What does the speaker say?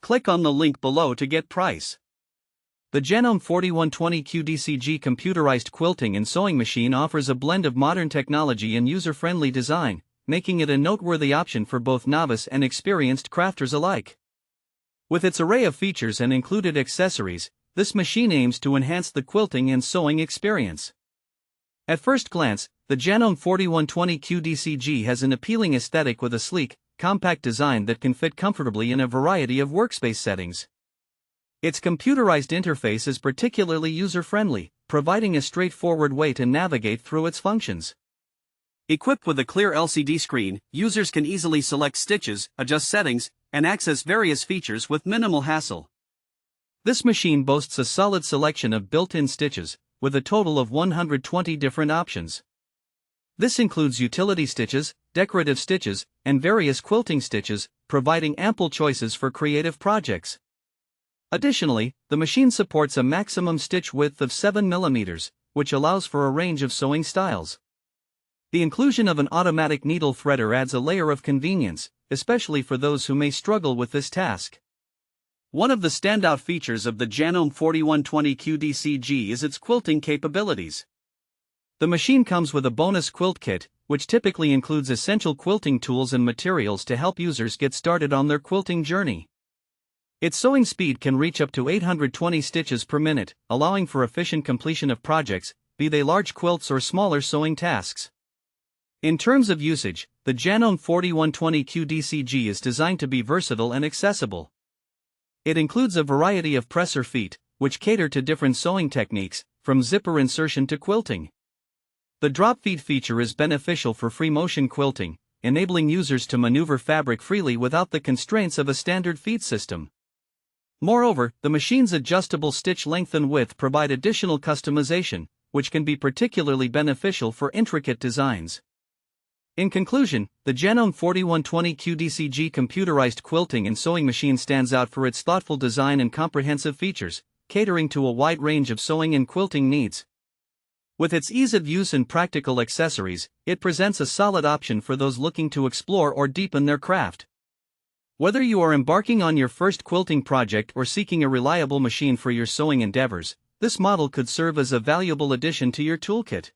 Click on the link below to get price. The Janome 4120QDC-G Computerized Quilting and Sewing Machine offers a blend of modern technology and user-friendly design, making it a noteworthy option for both novice and experienced crafters alike. With its array of features and included accessories, this machine aims to enhance the quilting and sewing experience. At first glance, the Janome 4120QDC-G has an appealing aesthetic with a sleek, compact design that can fit comfortably in a variety of workspace settings. Its computerized interface is particularly user-friendly, providing a straightforward way to navigate through its functions. Equipped with a clear LCD screen, users can easily select stitches, adjust settings, and access various features with minimal hassle. This machine boasts a solid selection of built-in stitches, with a total of 120 different options. This includes utility stitches, decorative stitches, and various quilting stitches, providing ample choices for creative projects. Additionally, the machine supports a maximum stitch width of 7 mm, which allows for a range of sewing styles. The inclusion of an automatic needle threader adds a layer of convenience, especially for those who may struggle with this task. One of the standout features of the Janome 4120QDC-G is its quilting capabilities. The machine comes with a bonus quilt kit, which typically includes essential quilting tools and materials to help users get started on their quilting journey. Its sewing speed can reach up to 820 stitches per minute, allowing for efficient completion of projects, be they large quilts or smaller sewing tasks. In terms of usage, the Janome 4120QDC-G is designed to be versatile and accessible. It includes a variety of presser feet, which cater to different sewing techniques, from zipper insertion to quilting. The drop feed feature is beneficial for free motion quilting, enabling users to maneuver fabric freely without the constraints of a standard feed system. Moreover, the machine's adjustable stitch length and width provide additional customization, which can be particularly beneficial for intricate designs. In conclusion, the Janome 4120QDC-G Computerized Quilting and Sewing Machine stands out for its thoughtful design and comprehensive features, catering to a wide range of sewing and quilting needs. With its ease of use and practical accessories, it presents a solid option for those looking to explore or deepen their craft. Whether you are embarking on your first quilting project or seeking a reliable machine for your sewing endeavors, this model could serve as a valuable addition to your toolkit.